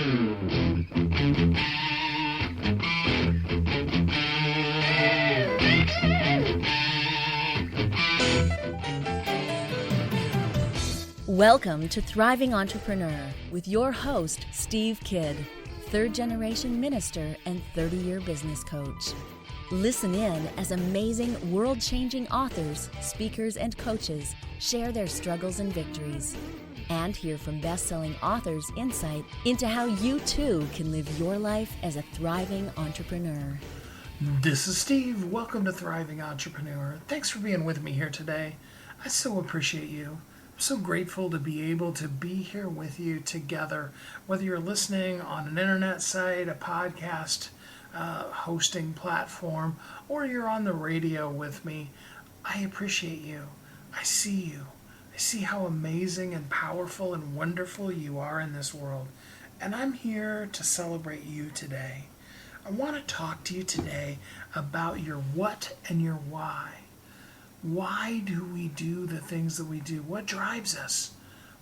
Welcome to Thriving Entrepreneur with your host, Steve Kidd, third-generation minister and 30-year business coach. Listen in as amazing, world-changing authors, speakers, and coaches share their struggles and victories. And hear from best-selling authors' insight into how you too can live your life as a thriving entrepreneur. This is Steve. Welcome to Thriving Entrepreneur. Thanks for being with me here today. I so appreciate you. I'm so grateful to be able to be here with you together, whether you're listening on an internet site, a podcast hosting platform, or you're on the radio with me. I appreciate you. I see you. I see how amazing and powerful and wonderful you are in this world. And I'm here to celebrate you today. I want to talk to you today about your what and your why. Why do we do the things that we do? What drives us?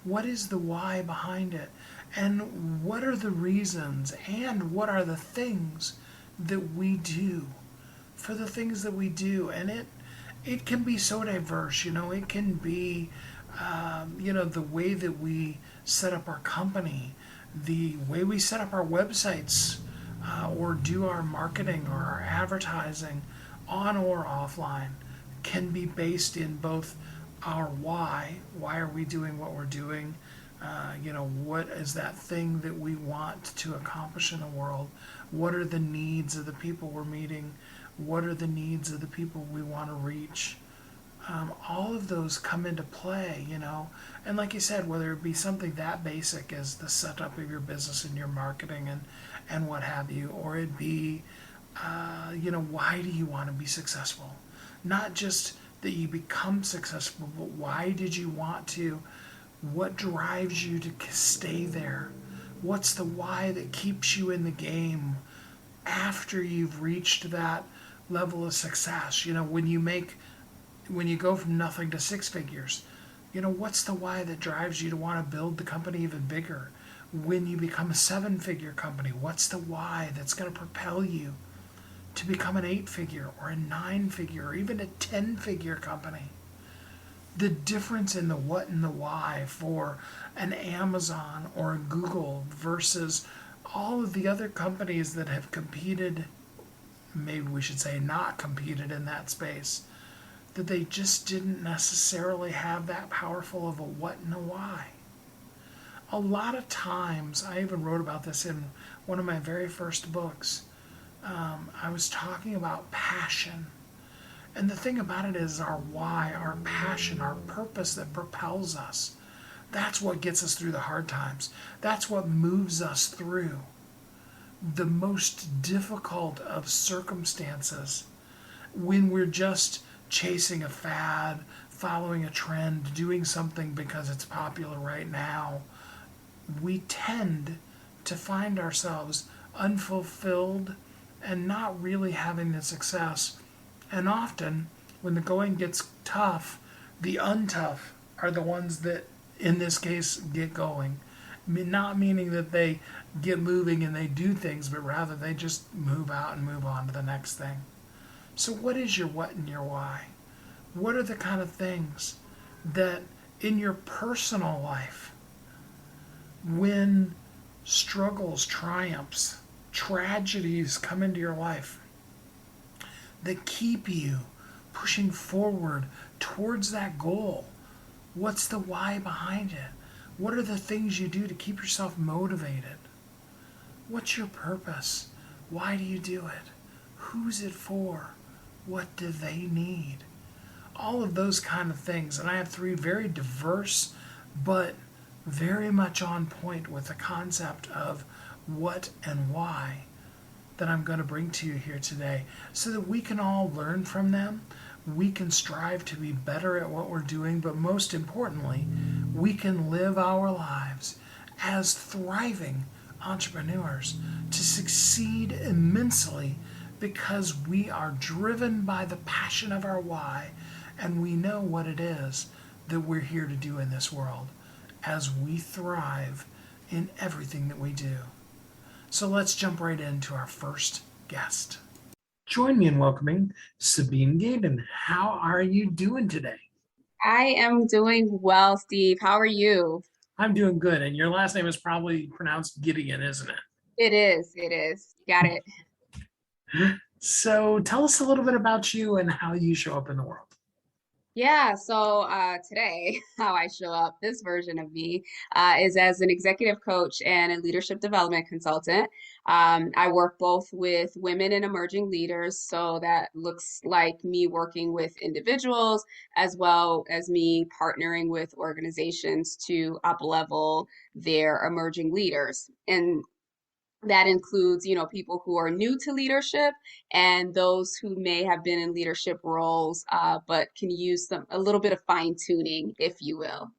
What is the why behind it? And what are the reasons? And what are the things that we do for the things that we do? And it can be so diverse. It can be, the way that we set up our company, the way we set up our websites, or do our marketing or our advertising on or offline. Can be based in both our why are we doing what we're doing, what is that thing that we want to accomplish in the world, what are the needs of the people we're meeting, what are the needs of the people we want to reach. All of those come into play, and like you said, whether it be something that basic as the setup of your business and your marketing and what have you, or it be, why do you want to be successful? Not just that you become successful, but why did you want to? What drives you to stay there? What's the why that keeps you in the game after you've reached that level of success? When you go from nothing to six figures, what's the why that drives you to want to build the company even bigger? When you become a 7-figure company, what's the why that's going to propel you to become an 8-figure or a 9-figure or even a 10-figure company? The difference in the what and the why for an Amazon or a Google versus all of the other companies that have competed, maybe we should say not competed in that space, that they just didn't necessarily have that powerful of a what and a why. A lot of times, I even wrote about this in one of my very first books, I was talking about passion. And the thing about it is our why, our passion, our purpose that propels us. That's what gets us through the hard times. That's what moves us through the most difficult of circumstances. When we're just chasing a fad, following a trend, doing something because it's popular right now, we tend to find ourselves unfulfilled and not really having the success. And often, when the going gets tough, the untough are the ones that, in this case, get going. Not meaning that they get moving and they do things, but rather they just move out and move on to the next thing. So what is your what and your why? What are the kind of things that in your personal life, when struggles, triumphs, tragedies come into your life that keep you pushing forward towards that goal? What's the why behind it? What are the things you do to keep yourself motivated? What's your purpose? Why do you do it? Who's it for? What do they need? All of those kind of things. And I have 3 very diverse but very much on point with the concept of what and why that I'm going to bring to you here today so that we can all learn from them. We can strive to be better at what we're doing, but most importantly, we can live our lives as thriving entrepreneurs to succeed immensely because we are driven by the passion of our why and we know what it is that we're here to do in this world as we thrive in everything that we do. So let's jump right into our first guest. Join me in welcoming Sabine Gaden. How are you doing today? I am doing well, Steve. How are you? I'm doing good, and your last name is probably pronounced Gideon, isn't It is. It is. Got it. it? So tell us a little bit about you and how you show up in the world. Yeah, so today, how I show up, this version of me, is as an executive coach and a leadership development consultant. I work both with women and emerging leaders, so that looks like me working with individuals as well as me partnering with organizations to up-level their emerging leaders. And that includes, people who are new to leadership and those who may have been in leadership roles, but can use a little bit of fine tuning, if you will.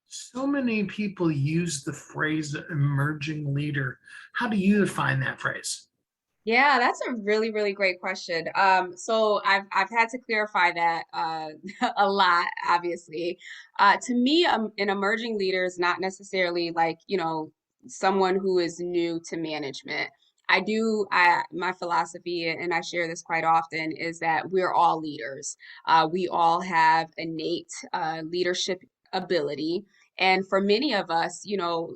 So many people use the phrase emerging leader. How do you define that phrase? Yeah, that's a really, really great question. So I've had to clarify that a lot, obviously. To me, an emerging leader is not necessarily like, someone who is new to management. My philosophy, and I share this quite often, is that we're all leaders. We all have innate leadership ability. And for many of us,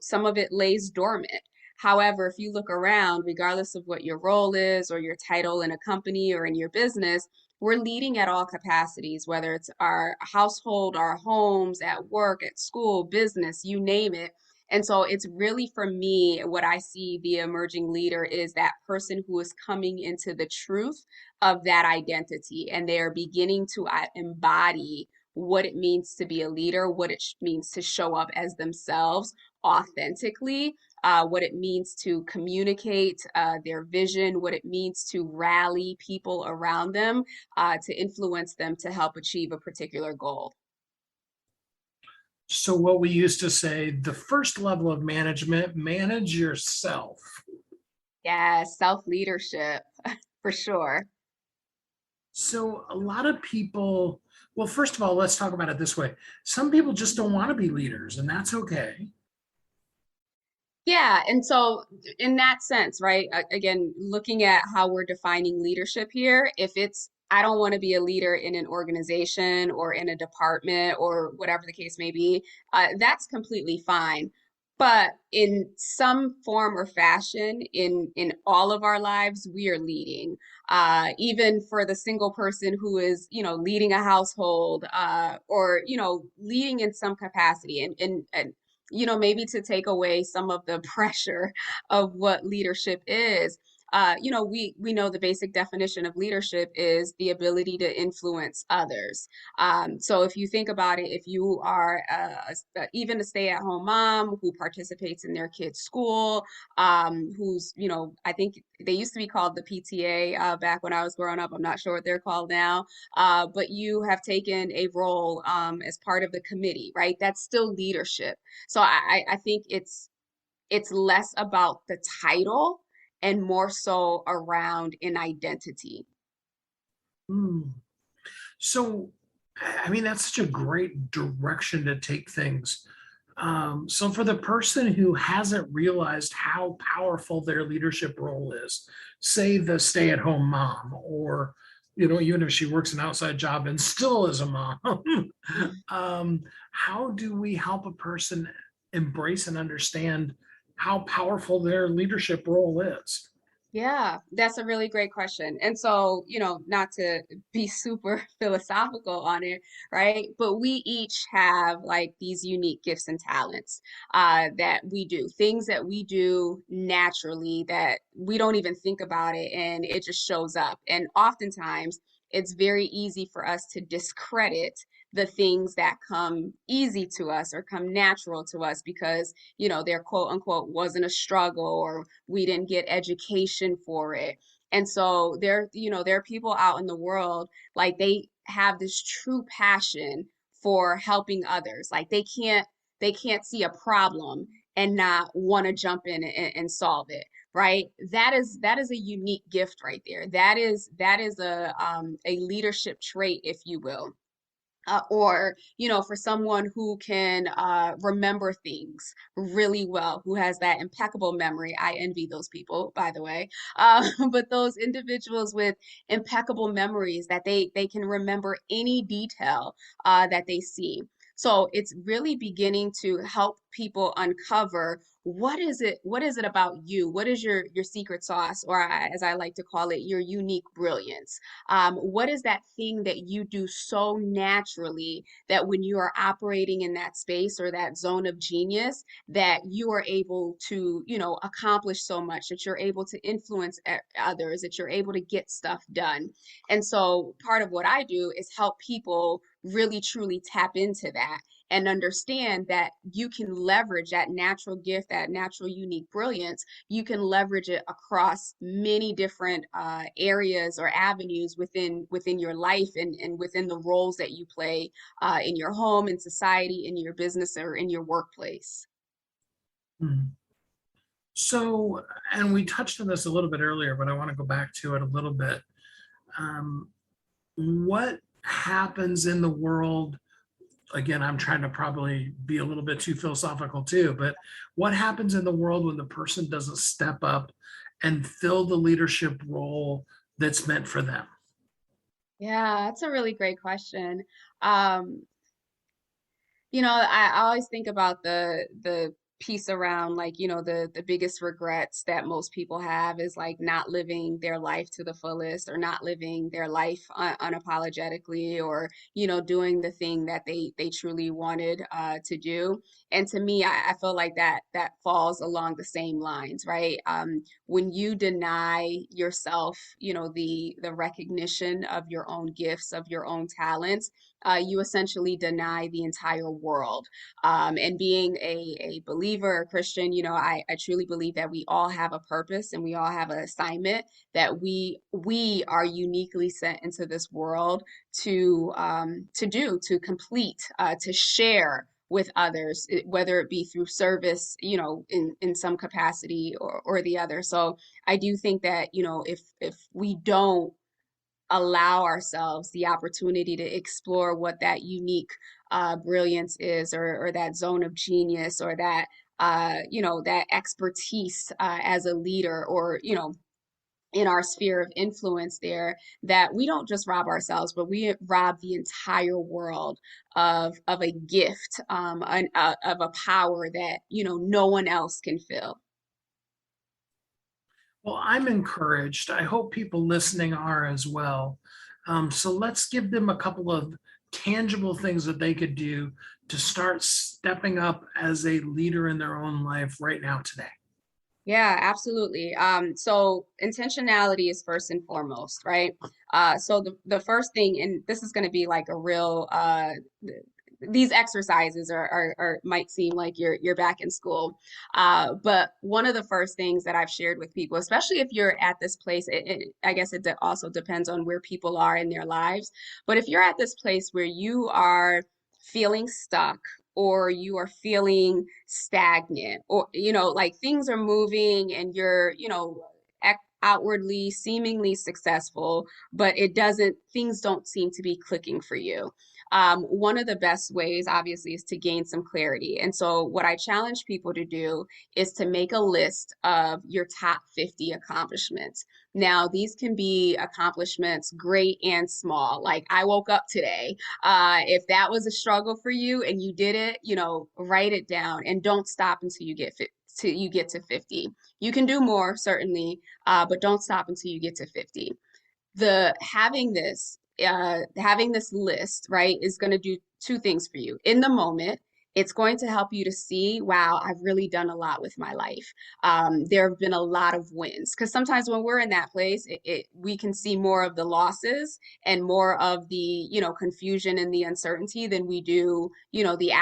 some of it lays dormant. However, if you look around, regardless of what your role is or your title in a company or in your business, we're leading at all capacities, whether it's our household, our homes, at work, at school, business, you name it. And so it's really for me, what I see the emerging leader is that person who is coming into the truth of that identity and they are beginning to embody what it means to be a leader, what it means to show up as themselves authentically, what it means to communicate their vision, what it means to rally people around them to influence them to help achieve a particular goal. So, what we used to say, the first level of management, manage yourself. Yeah, self leadership for sure. So, a lot of people, well, first of all, let's talk about it this way. Some people just don't want to be leaders, and that's okay. Yeah, and so in that sense, right, again, looking at how we're defining leadership here, if it's I don't want to be a leader in an organization or in a department or whatever the case may be, that's completely fine. But in some form or fashion, in all of our lives, we are leading. Even for the single person who is, leading a household, or leading in some capacity, and maybe to take away some of the pressure of what leadership is. We know the basic definition of leadership is the ability to influence others. So if you think about it, if you are even a stay-at-home mom who participates in their kids' school, who's, I think they used to be called the PTA back when I was growing up. I'm not sure what they're called now, but you have taken a role as part of the committee, right? That's still leadership. So I think it's less about the title and more so around an identity. Hmm. So, I mean, that's such a great direction to take things. So, for the person who hasn't realized how powerful their leadership role is, say the stay at home mom, or, even if she works an outside job and still is a mom, how do we help a person embrace and understand how powerful their leadership role is? Yeah, that's a really great question. And so, not to be super philosophical on it, right? But we each have like these unique gifts and talents that we do, things that we do naturally that we don't even think about it and it just shows up. And oftentimes it's very easy for us to discredit the things that come easy to us or come natural to us because, their quote unquote wasn't a struggle or we didn't get education for it. And so there are people out in the world like they have this true passion for helping others. Like they can't see a problem and not want to jump in and solve it. Right. That is a unique gift right there. That is a leadership trait, if you will. or for someone who can remember things really well, who has that impeccable memory. I envy those people, by the way. But those individuals with impeccable memories that they can remember any detail that they see. So it's really beginning to help people uncover what is it about you? What is your secret sauce, or as I like to call it, your unique brilliance? What is that thing that you do so naturally that when you are operating in that space or that zone of genius, that you are able to, accomplish so much, that you're able to influence others, that you're able to get stuff done. And so part of what I do is help people really truly tap into that and understand that you can leverage that natural gift, that natural unique brilliance. You can leverage it across many different areas or avenues within your life, and within the roles that you play in your home, in society, in your business, or in your workplace. Hmm. So, and we touched on this a little bit earlier, but I want to go back to it a little bit. Um, what happens in the world? Again, I'm trying to probably be a little bit too philosophical too, but what happens in the world when the person doesn't step up and fill the leadership role that's meant for them? Yeah, that's a really great question. Um, I always think about the piece around, like, the biggest regrets that most people have is like not living their life to the fullest, or not living their life unapologetically, or doing the thing that they truly wanted to do. And to me, I feel like that falls along the same lines, right? When you deny yourself, the recognition of your own gifts, of your own talents, you essentially deny the entire world. And being a believer, a Christian, I truly believe that we all have a purpose and we all have an assignment, that we are uniquely sent into this world to complete, to share with others, whether it be through service, in some capacity, or the other. So I do think that, if we don't allow ourselves the opportunity to explore what that unique brilliance is, or that zone of genius, or that that expertise as a leader, or in our sphere of influence there, that we don't just rob ourselves, but we rob the entire world of a gift, of a power that no one else can fill. Well, I'm encouraged. I hope people listening are as well. So let's give them a couple of tangible things that they could do to start stepping up as a leader in their own life right now today. Yeah, absolutely. So intentionality is first and foremost, right? So the first thing, and this is going to be like a real, these exercises are might seem like you're back in school, but one of the first things that I've shared with people, especially if you're at this place, I guess also depends on where people are in their lives. But if you're at this place where you are feeling stuck, or you are feeling stagnant, or like things are moving and you're outwardly seemingly successful, but things don't seem to be clicking for you. One of the best ways, obviously, is to gain some clarity. And so what I challenge people to do is to make a list of your top 50 accomplishments. Now, these can be accomplishments great and small. Like, I woke up today. If that was a struggle for you and you did it, write it down, and don't stop until you get to 50. You can do more, certainly, but don't stop until you get to 50. The having this list, right, is going to do two things for you. In the moment, it's going to help you to see, wow, I've really done a lot with my life. There have been a lot of wins, because sometimes when we're in that place, we can see more of the losses and more of the confusion and the uncertainty than we do the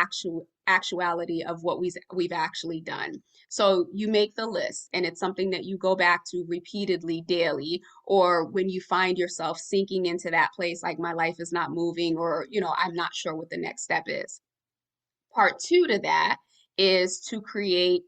actuality of what we've actually done. So you make the list, and it's something that you go back to repeatedly daily, or when you find yourself sinking into that place, like my life is not moving, or I'm not sure what the next step is. Part two to that is to create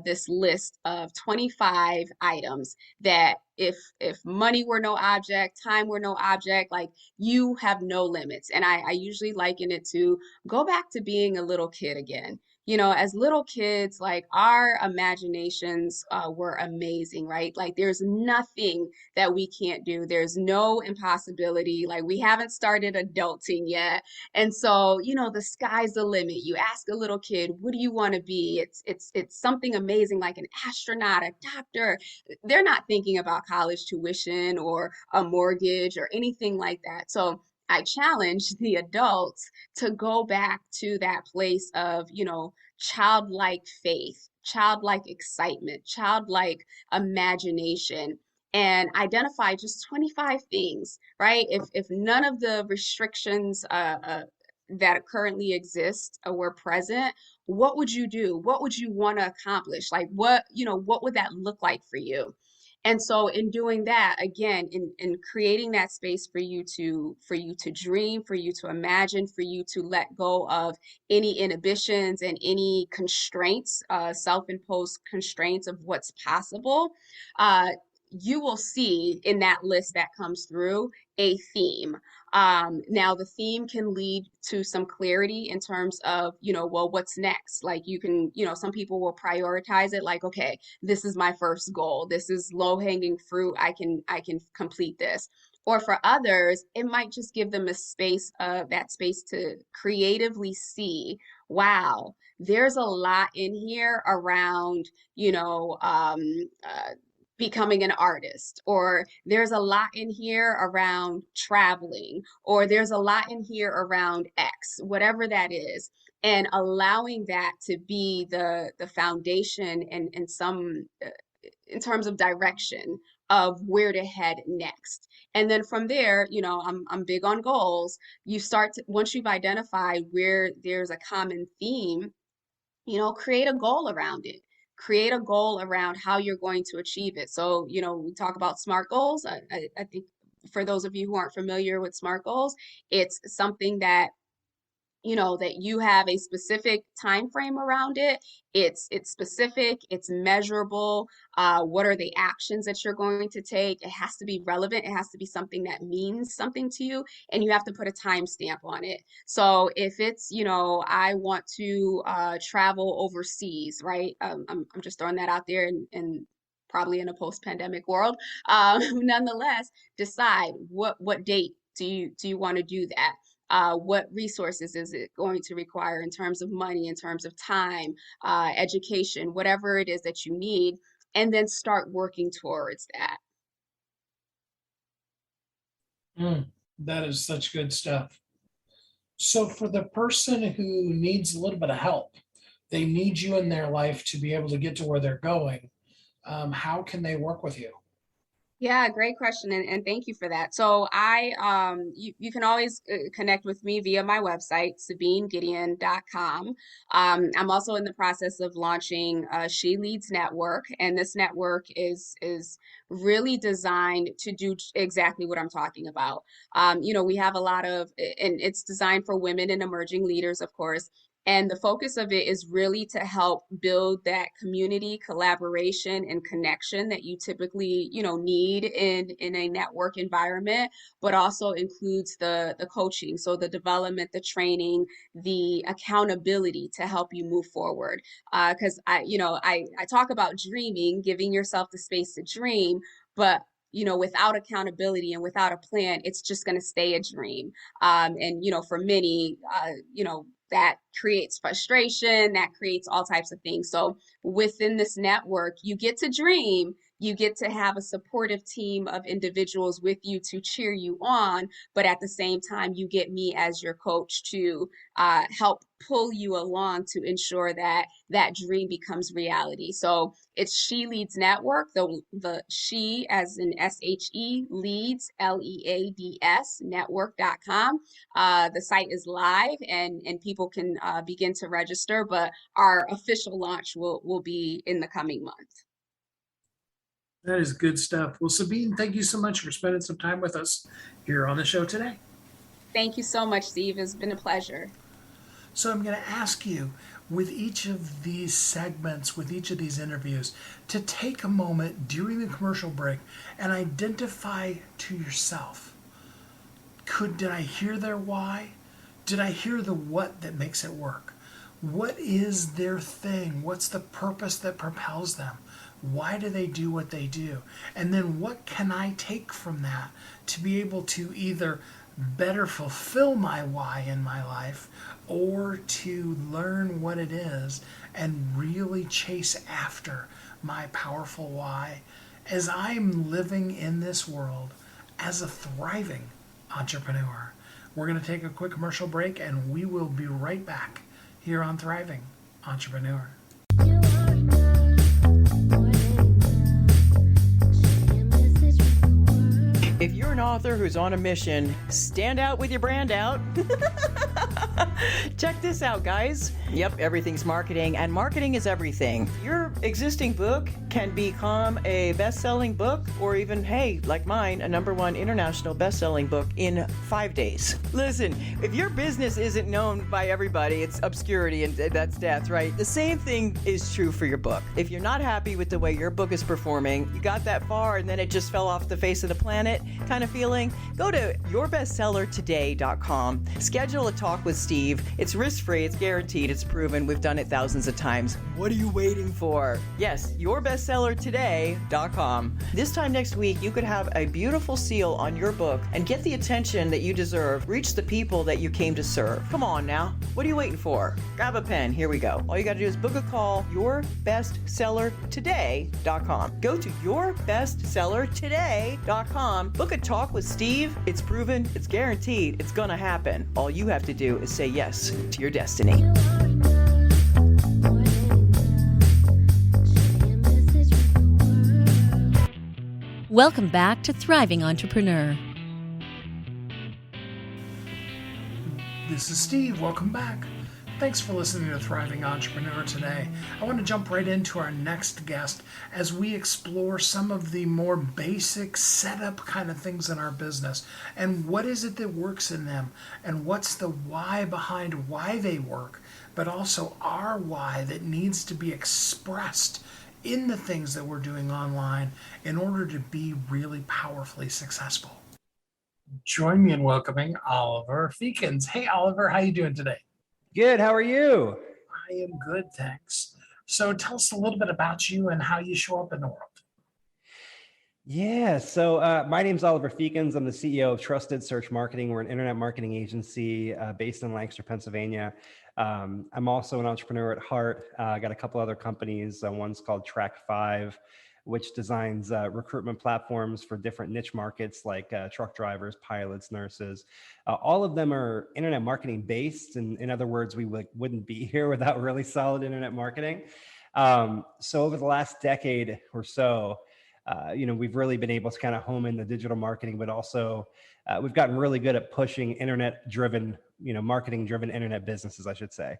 this list of 25 items that if money were no object, time were no object, like you have no limits. And I usually liken it to go back to being a little kid again. You know, as little kids, like our imaginations were amazing, right? Like there's nothing that we can't do. There's no impossibility. Like we haven't started adulting yet. And so, you know, the sky's the limit. You ask a little kid, what do you want to be? It's something amazing like an astronaut, a doctor. They're not thinking about college tuition or a mortgage or anything like that. So I challenge the adults to go back to that place of, you know, childlike faith, childlike excitement, childlike imagination, and identify just 25 things, right? If none of the restrictions that currently exist were present, what would you do? What would you want to accomplish? Like what, you know, what would that look like for you? And so in doing that, again, in creating that space for you to dream, for you to imagine, for you to let go of any inhibitions and any constraints, self-imposed constraints of what's possible, uh, you will see in that list that comes through a theme. Now the theme can lead to some clarity in terms of, you know, well, what's next? Like you can, you know, some people will prioritize it like, okay, this is my first goal. This is low hanging fruit. I can complete this. Or for others, it might just give them a space that space to creatively see, wow, there's a lot in here around, you know, becoming an artist, or there's a lot in here around traveling, or there's a lot in here around X, whatever that is, and allowing that to be the foundation and some in terms of direction of where to head next. And then from there, you know, I'm big on goals. You start to, once you've identified where there's a common theme, you know, create a goal around it. Create a goal around how you're going to achieve it. So, you know, we talk about SMART goals. I think for those of you who aren't familiar with SMART goals, it's something that, you know, that you have a specific time frame around it. It's specific, it's measurable. What are the actions that you're going to take? It has to be relevant, it has to be something that means something to you, and you have to put a timestamp on it. So if it's, you know, I want to travel overseas, right? I'm just throwing that out there, and probably in a post-pandemic world. Nonetheless, decide what date do you want to do that? What resources is it going to require in terms of money, in terms of time, education, whatever it is that you need, and then start working towards that. That is such good stuff. So, for the person who needs a little bit of help, they need you in their life to be able to get to where they're going. How can they work with you? Yeah, great question, and thank you for that. So you can always connect with me via my website, sabinegideon.com. I'm also in the process of launching She Leads Network, and this network is really designed to do exactly what I'm talking about. You know, we have a lot of, and it's designed for women and emerging leaders, of course. And the focus of it is really to help build that community collaboration and connection that you typically, you know, need in a network environment, but also includes the coaching, so the development, the training, the accountability to help you move forward. Because you know, I talk about dreaming, giving yourself the space to dream, but you know, without accountability and without a plan, it's just going to stay a dream. And you know, for many, you know, that creates frustration, that creates all types of things. So within this network, you get to dream, you get to have a supportive team of individuals with you to cheer you on, but at the same time, you get me as your coach to help pull you along to ensure that that dream becomes reality. So it's She Leads Network, the she as in SHE leads LEADS network.com. The site is live and people can begin to register, but our official launch will be in the coming month. That is good stuff. Well, Sabine, thank you so much for spending some time with us here on the show today. Thank you so much, Steve. It's been a pleasure. So, I'm going to ask you, with each of these segments, with each of these interviews, to take a moment during the commercial break and identify to yourself, did I hear their why? Did I hear the what that makes it work? What is their thing? What's the purpose that propels them? Why do they do what they do? And then what can I take from that to be able to either better fulfill my why in my life or to learn what it is and really chase after my powerful why as I'm living in this world as a thriving entrepreneur. We're going to take a quick commercial break and we will be right back here on Thriving Entrepreneur. If you're an author who's on a mission, stand out with your brand out. Check this out, guys. Yep, everything's marketing, and marketing is everything. Your existing book can become a best-selling book, or even, hey, like mine, a #1 international best-selling book in 5 days. Listen, if your business isn't known by everybody, it's obscurity, and that's death, right? The same thing is true for your book. If you're not happy with the way your book is performing, you got that far, and then it just fell off the face of the planet kind of feeling, go to yourbestsellertoday.com. Schedule a talk with Steve. It's risk-free, it's guaranteed, it's proven. We've done it thousands of times. What are you waiting for? Yes, yourbestsellertoday.com. This time next week, you could have a beautiful seal on your book and get the attention that you deserve. Reach the people that you came to serve. Come on now. What are you waiting for? Grab a pen. Here we go. All you got to do is book a call. Yourbestsellertoday.com. Go to yourbestsellertoday.com. Book a talk with Steve. It's proven. It's guaranteed. It's going to happen. All you have to do is say yes to your destiny. Welcome back to Thriving Entrepreneur. This is Steve. Welcome back. Thanks for listening to Thriving Entrepreneur today. I want to jump right into our next guest as we explore some of the more basic setup kind of things in our business and what is it that works in them and what's the why behind why they work, but also our why that needs to be expressed in the things that we're doing online in order to be really powerfully successful. Join me in welcoming Oliver Feekins. Hey, Oliver, how you doing today? Good. How are you? I am good, thanks. So tell us a little bit about you and how you show up in the world. Yeah. So my name's Oliver Feekins. I'm the CEO of Trusted Search Marketing. We're an internet marketing agency based in Lancaster, Pennsylvania. I'm also an entrepreneur at heart. I got a couple other companies. One's called Track5, which designs recruitment platforms for different niche markets like truck drivers, pilots, nurses. All of them are internet marketing based. And in other words, we wouldn't be here without really solid internet marketing. So over the last decade or so, we've really been able to kind of home in the digital marketing, but also we've gotten really good at pushing internet-driven, marketing-driven internet businesses, I should say.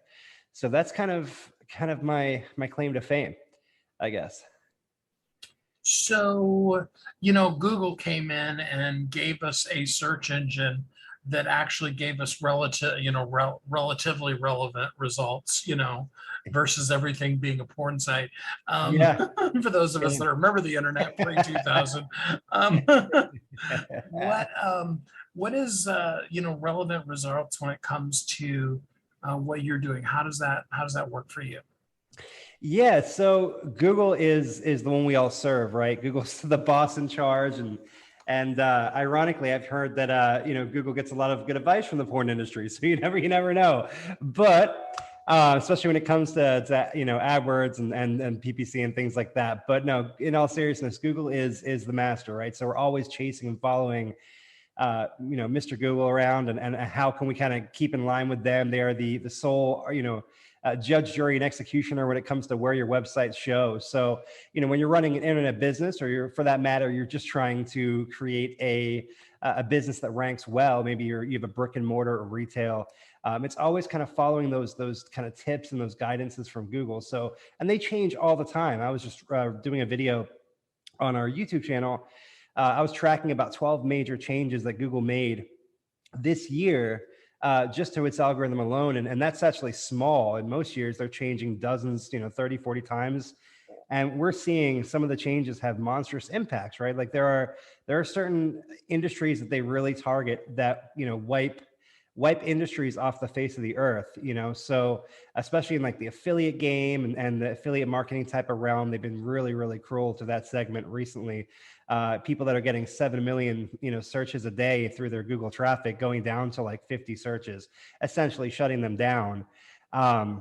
So that's kind of my claim to fame, I guess. So, Google came in and gave us a search engine that actually gave us relatively relevant results, versus everything being a porn site. Yeah. For those of us that remember the internet pre-2000, what is relevant results when it comes to what you're doing? How does that work for you? Yeah, so Google is the one we all serve, right? Google's the boss in charge, and ironically, I've heard that Google gets a lot of good advice from the porn industry. So you never know. But especially when it comes to AdWords and PPC and things like that. But no, in all seriousness, Google is the master, right? So we're always chasing and following Mr. Google around, and how can we kind of keep in line with them? They are the sole judge, jury, and executioner when it comes to where your website shows. So, when you're running an internet business, or for that matter, you're just trying to create a business that ranks well, maybe you have a brick and mortar or retail. It's always kind of following those kind of tips and those guidances from Google. So, and they change all the time. I was just doing a video on our YouTube channel. I was tracking about 12 major changes that Google made this year just to its algorithm alone. And that's actually small. In most years, they're changing dozens, 30, 40 times. And we're seeing some of the changes have monstrous impacts, right? Like there are certain industries that they really target that, wipe industries off the face of the earth, so especially in like the affiliate game and the affiliate marketing type of realm, they've been really, really cruel to that segment recently. People that are getting 7 million, searches a day through their Google traffic going down to like 50 searches, essentially shutting them down. But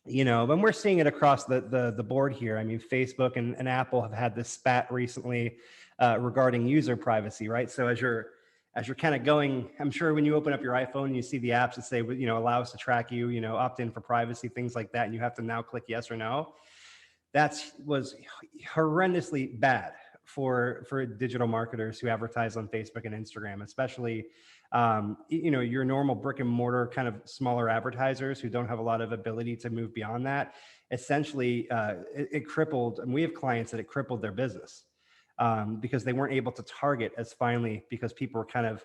we're seeing it across the board here. I mean, Facebook and Apple have had this spat recently regarding user privacy, right? So as you're kind of going, I'm sure when you open up your iPhone, you see the apps that say, allow us to track you, opt in for privacy, things like that. And you have to now click yes or no. That was horrendously bad for digital marketers who advertise on Facebook and Instagram, especially, your normal brick and mortar kind of smaller advertisers who don't have a lot of ability to move beyond that. Essentially, it crippled, and we have clients that it crippled their business. Because they weren't able to target as finely, because people were kind of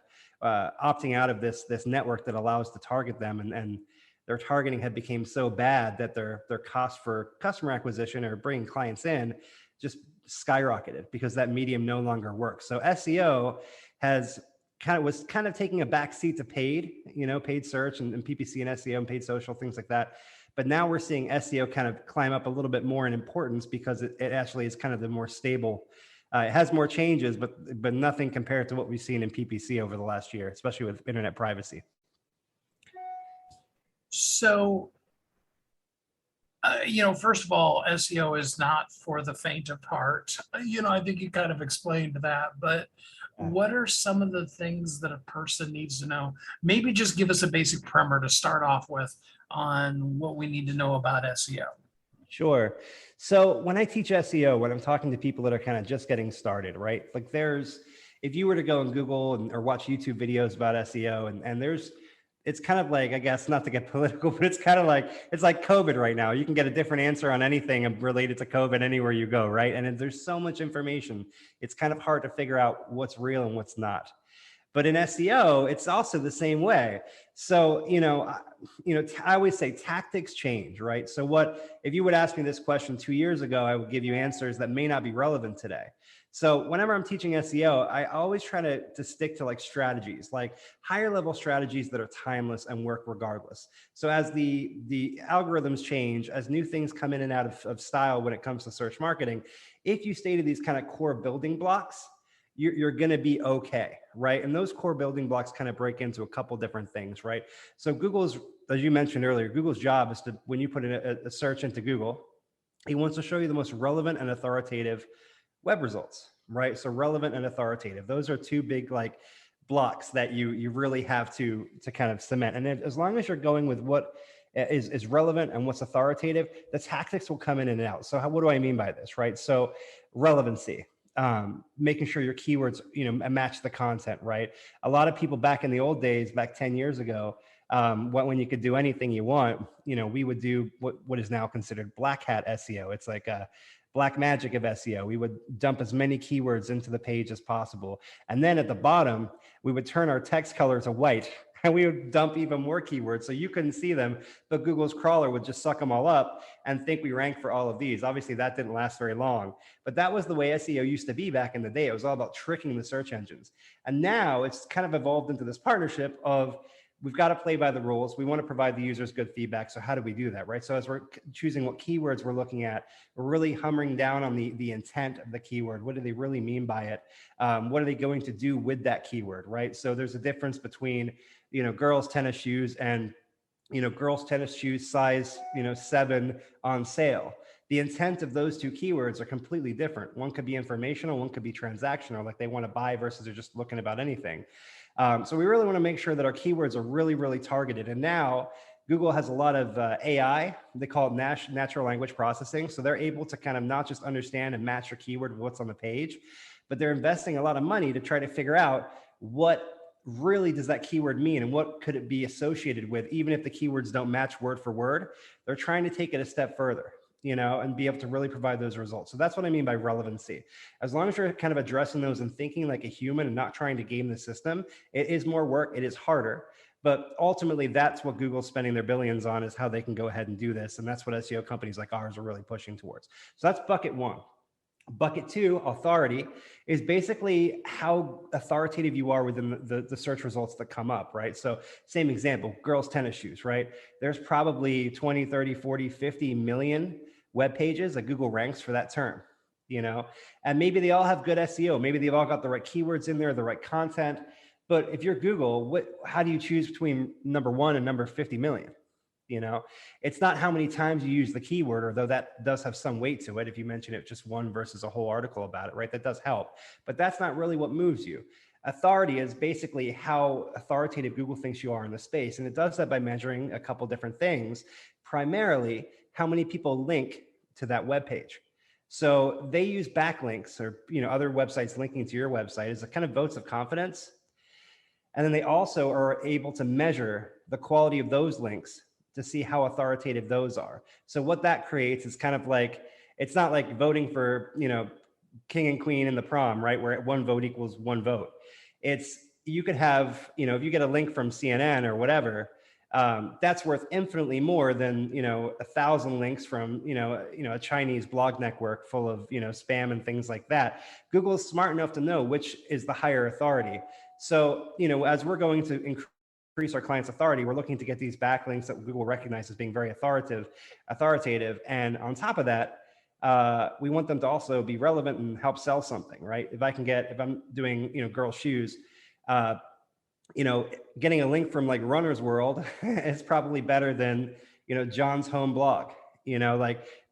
opting out of this network that allows to target them, and their targeting had become so bad that their cost for customer acquisition or bringing clients in just skyrocketed because that medium no longer works. So SEO was kind of taking a backseat to paid search and PPC and SEO and paid social, things like that. But now we're seeing SEO kind of climb up a little bit more in importance because it actually is kind of the more stable. It has more changes, but nothing compared to what we've seen in PPC over the last year, especially with internet privacy. So, first of all, SEO is not for the faint of heart. I think you kind of explained that, but what are some of the things that a person needs to know? Maybe just give us a basic primer to start off with on what we need to know about SEO. Sure. So when I teach SEO, when I'm talking to people that are kind of just getting started, right? Like if you were to go on Google or watch YouTube videos about SEO, and it's kind of like, I guess not to get political, but it's like COVID right now. You can get a different answer on anything related to COVID anywhere you go, right? And there's so much information. It's kind of hard to figure out what's real and what's not. But in SEO, it's also the same way. So, I always say tactics change, right? So if you would ask me this question 2 years ago, I would give you answers that may not be relevant today. So whenever I'm teaching SEO, I always try to stick to like strategies, like higher level strategies that are timeless and work regardless. So as the algorithms change, as new things come in and out of style when it comes to search marketing, if you stay to these kind of core building blocks, you're going to be okay, right? And those core building blocks kind of break into a couple different things, right? So Google's, as you mentioned earlier, Google's job is to, when you put in a search into Google, he wants to show you the most relevant and authoritative web results, right? So relevant and authoritative. Those are two big like blocks that you really have to kind of cement. And as long as you're going with what is relevant and what's authoritative, the tactics will come in and out. So what do I mean by this, right? So relevancy. Making sure your keywords, match the content, right? A lot of people back in the old days, back 10 years ago, when you could do anything you want, we would do what is now considered black hat SEO. It's like a black magic of SEO. We would dump as many keywords into the page as possible. And then at the bottom, we would turn our text color to white and we would dump even more keywords so you couldn't see them, but Google's crawler would just suck them all up and think we rank for all of these. Obviously, that didn't last very long, but that was the way SEO used to be back in the day. It was all about tricking the search engines. And now it's kind of evolved into this partnership of we've got to play by the rules. We want to provide the users good feedback. So how do we do that, right? So as we're choosing what keywords we're looking at, we're really hammering down on the intent of the keyword. What do they really mean by it? What are they going to do with that keyword, right? So there's a difference between, girls' tennis shoes and, girls' tennis shoes size, 7 on sale. The intent of those two keywords are completely different. One could be informational, one could be transactional, like they want to buy versus they're just looking about anything. So we really want to make sure that our keywords are really, really targeted. And now Google has a lot of AI, they call it natural language processing. So they're able to kind of not just understand and match your keyword with what's on the page, but they're investing a lot of money to try to figure out what really does that keyword mean and what could it be associated with, even if the keywords don't match word for word. They're trying to take it a step further, and be able to really provide those results. So that's what I mean by relevancy. As long as you're kind of addressing those and thinking like a human and not trying to game the system, it is more work, it is harder, But ultimately, that's what Google's spending their billions on, is how they can go ahead and do this. And that's what SEO companies like ours are really pushing towards. So that's bucket one. Bucket two, authority, is basically how authoritative you are within the search results that come up, right? So same example, girls' tennis shoes, right? There's probably 20, 30, 40, 50 million web pages that Google ranks for that term, and maybe they all have good SEO. Maybe they've all got the right keywords in there, the right content. But if you're Google, how do you choose between number 1 and number 50 million? It's not how many times you use the keyword, although that does have some weight to it. If you mention it just one versus a whole article about it, right? That does help, but that's not really what moves you. Authority is basically how authoritative Google thinks you are in the space. And it does that by measuring a couple different things, primarily how many people link to that web page. So they use backlinks or, other websites linking to your website as a kind of votes of confidence. And then they also are able to measure the quality of those links to see how authoritative those are. So what that creates is kind of like, it's not like voting for, king and queen in the prom, right? Where one vote equals one vote. It's, you could have, if you get a link from CNN or whatever, that's worth infinitely more than, 1,000 links from, a Chinese blog network full of, spam and things like that. Google is smart enough to know which is the higher authority. So, as we're going to increase our clients' authority, we're looking to get these backlinks that Google recognizes as being very authoritative. And on top of that, we want them to also be relevant and help sell something, right? If I'm doing, girls' shoes, getting a link from like Runner's World is probably better than, John's home blog.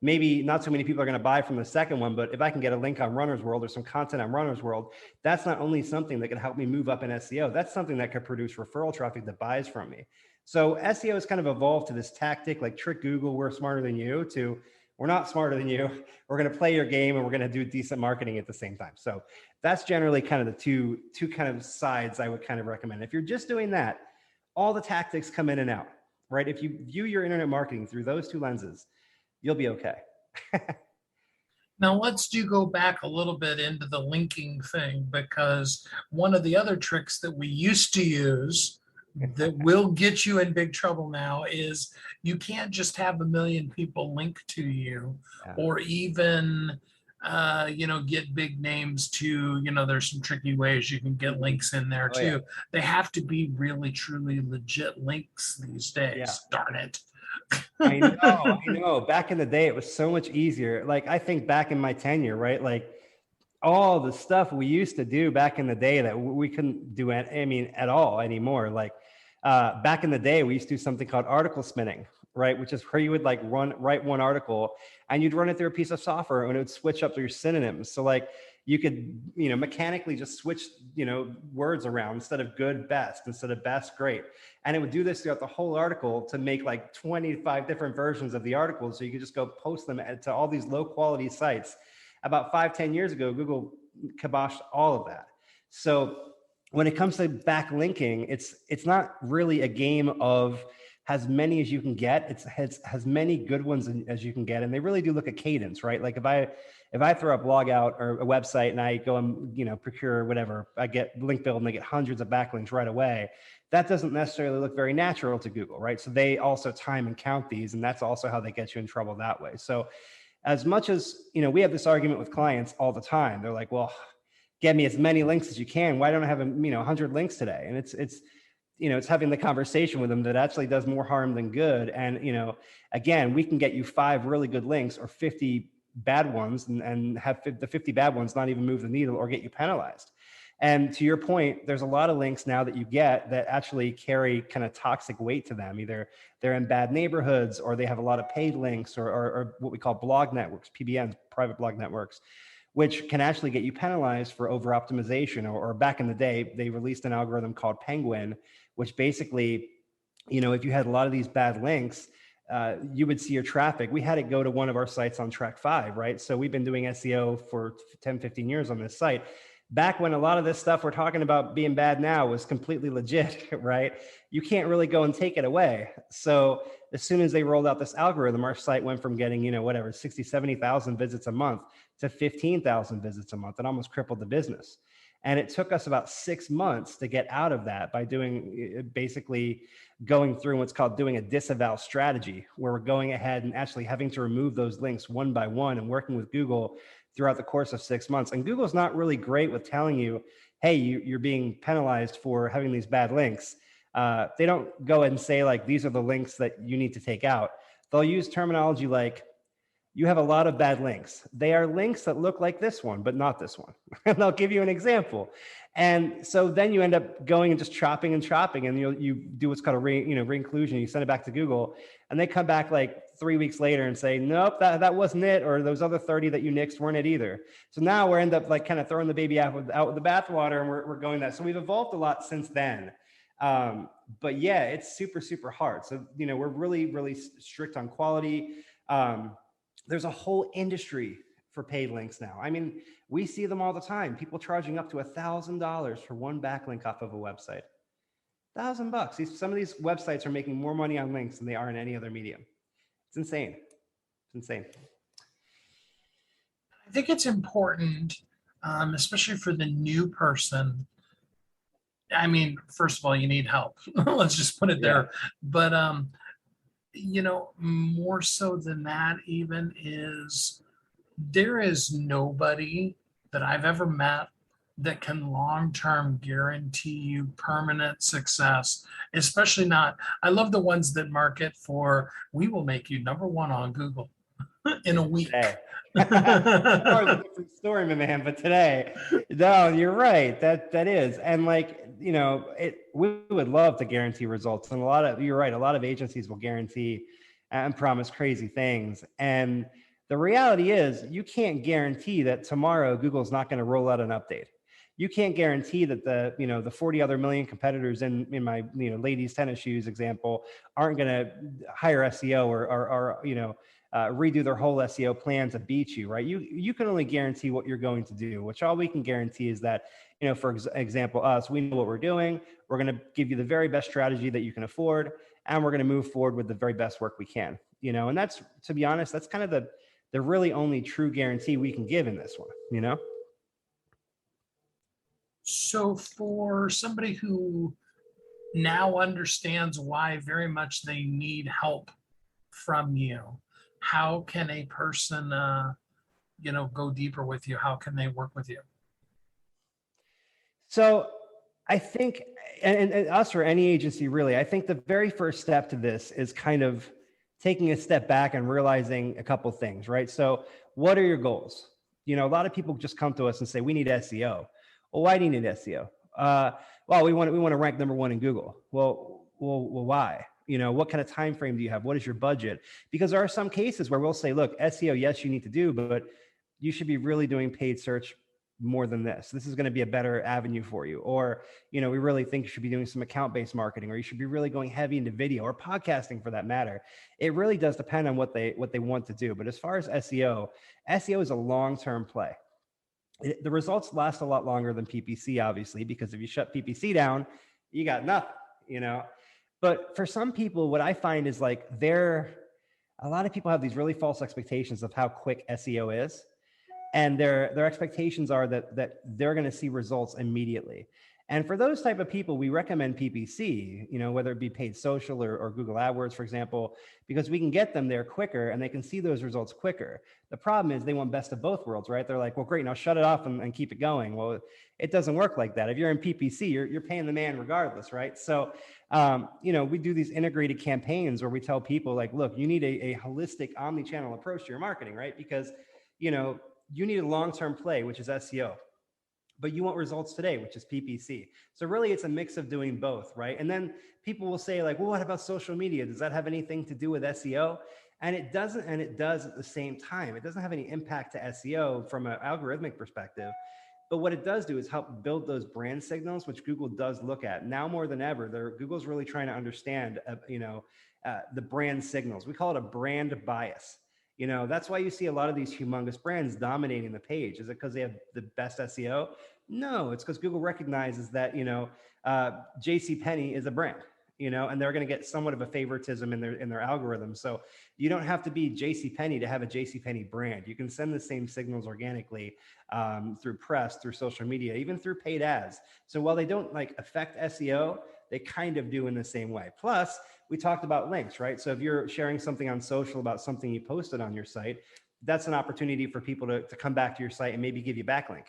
Maybe not so many people are going to buy from the second one, but if I can get a link on Runner's World or some content on Runner's World, that's not only something that can help me move up in SEO, that's something that could produce referral traffic that buys from me. So SEO has kind of evolved to this tactic, like trick Google, we're smarter than you, to we're not smarter than you. We're going to play your game and we're going to do decent marketing at the same time. So that's generally kind of the two kind of sides I would kind of recommend. If you're just doing that, all the tactics come in and out, right? If you view your internet marketing through those two lenses, you'll be okay. Now let's go back a little bit into the linking thing, because one of the other tricks that we used to use that will get you in big trouble now is you can't just have a million people link to you, or even get big names to, there's some tricky ways you can get links in there too. Yeah. They have to be really truly legit links these days. Yeah. Darn it. I know. Back in the day, it was so much easier. Like, I think back in my tenure, right? Like, all the stuff we used to do back in the day that we couldn't do at all anymore. Like, back in the day, we used to do something called article spinning, right? Which is where you would write one article and you'd run it through a piece of software and it would switch up your synonyms. So like, you could, mechanically just switch, words around instead of good, best, instead of best, great. And it would do this throughout the whole article to make like 25 different versions of the article. So you could just go post them to all these low quality sites. About 5-10 years ago, Google kiboshed all of that. So when it comes to backlinking, it's not really a game of as many as you can get. It's has many good ones as you can get. And they really do look at cadence, right? Like if I throw a blog out or a website and I go and, procure whatever, I get link build and I get hundreds of backlinks right away. That doesn't necessarily look very natural to Google, right? So they also time and count these, and that's also how they get you in trouble that way. So as much as, we have this argument with clients all the time. They're like, well, get me as many links as you can. Why don't I have 100 links today? And it's having the conversation with them that actually does more harm than good. And, again, we can get you 5 really good links or 50 bad ones and have the 50 bad ones not even move the needle or get you penalized. And to your point, there's a lot of links now that you get that actually carry kind of toxic weight to them. Either they're in bad neighborhoods or they have a lot of paid links or what we call blog networks, PBNs, private blog networks, which can actually get you penalized for over optimization. Or back in the day, they released an algorithm called Penguin, which basically, if you had a lot of these bad links, you would see your traffic. We had it go to one of our sites on track 5, right? So we've been doing SEO for 10, 15 years on this site. Back when a lot of this stuff we're talking about being bad now was completely legit, right? You can't really go and take it away. So as soon as they rolled out this algorithm, our site went from getting, 60, 70,000 visits a month to 15,000 visits a month. It almost crippled the business. And it took us about 6 months to get out of that by doing basically going through what's called doing a disavow strategy, where we're going ahead and actually having to remove those links one by one and working with Google throughout the course of 6 months. And Google's not really great with telling you, hey, you're being penalized for having these bad links. They don't go and say like, these are the links that you need to take out. They'll use terminology like, you have a lot of bad links. They are links that look like this one, but not this one. And they'll give you an example. And so then you end up going and just chopping and chopping, and you do what's called a re-inclusion. You send it back to Google, and they come back like 3 weeks later and say, nope, that wasn't it, or those other 30 that you nixed weren't it either. So now we end up like kind of throwing the baby out with the bathwater, and we're going that. So we've evolved a lot since then. But yeah, it's super, super hard. So, we're really, really strict on quality. There's a whole industry for paid links now. I mean, we see them all the time. People charging up to $1,000 for one backlink off of a website. $1,000. Some of these websites are making more money on links than they are in any other medium. It's insane. It's insane. I think it's important, especially for the new person. I mean, first of all, you need help. Let's just put it there. But more so than that, even is there is nobody that I've ever met that can long-term guarantee you permanent success, especially not, I love the ones that market for, we will make you number one on Google in a week. Tomorrow's a different story, my man, but today, no, you're right. That is. And we would love to guarantee results. And you're right. A lot of agencies will guarantee and promise crazy things. And the reality is you can't guarantee that tomorrow Google's not going to roll out an update. You can't guarantee that the 40 other million competitors in my ladies tennis shoes example aren't going to hire SEO or redo their whole SEO plan to beat you, right? You can only guarantee what you're going to do, which all we can guarantee is that, for example, us, we know what we're doing. We're going to give you the very best strategy that you can afford, and we're going to move forward with the very best work we can, and that's, to be honest, that's kind of the really only true guarantee we can give in this one, So for somebody who now understands why very much they need help from you, how can a person, go deeper with you? How can they work with you? So I think, and us or any agency really, I think the very first step to this is kind of taking a step back and realizing a couple things, right? So what are your goals? A lot of people just come to us and say, we need SEO. Well, why do you need SEO? Well, we want to rank number one in Google. Well, why? What kind of time frame do you have? What is your budget? Because there are some cases where we'll say, look, SEO, yes, you need to do, but you should be really doing paid search more than this. This is going to be a better avenue for you. Or, we really think you should be doing some account-based marketing, or you should be really going heavy into video or podcasting for that matter. It really does depend on what they want to do. But as far as SEO is a long-term play. The results last a lot longer than PPC, obviously, because if you shut PPC down, you got nothing, But for some people, what I find is like a lot of people have these really false expectations of how quick SEO is. And their expectations are that they're going to see results immediately. And for those type of people, we recommend PPC, whether it be paid social or Google AdWords, for example, because we can get them there quicker and they can see those results quicker. The problem is they want best of both worlds, right? They're like, well, great, now shut it off and keep it going. Well, it doesn't work like that. If you're in PPC, you're paying the man regardless, right? So, we do these integrated campaigns where we tell people like, look, you need a holistic omni-channel approach to your marketing, right? Because, you need a long-term play, which is SEO. But you want results today, which is PPC. So really it's a mix of doing both, right? And then people will say like, well, what about social media? Does that have anything to do with SEO? And it doesn't, and it does at the same time. It doesn't have any impact to SEO from an algorithmic perspective. But what it does do is help build those brand signals, which Google does look at. Now more than ever, Google's really trying to understand, the brand signals. We call it a brand bias. That's why you see a lot of these humongous brands dominating the page. Is it because they have the best SEO? No, it's because Google recognizes that, JCPenney is a brand. and they're going to get somewhat of a favoritism in their algorithm. So you don't have to be JCPenney to have a JCPenney brand. You can send the same signals organically through press, through social media, even through paid ads. So while they don't like affect SEO, they kind of do in the same way. Plus, we talked about links, right? So if you're sharing something on social about something you posted on your site, that's an opportunity for people to come back to your site and maybe give you backlink.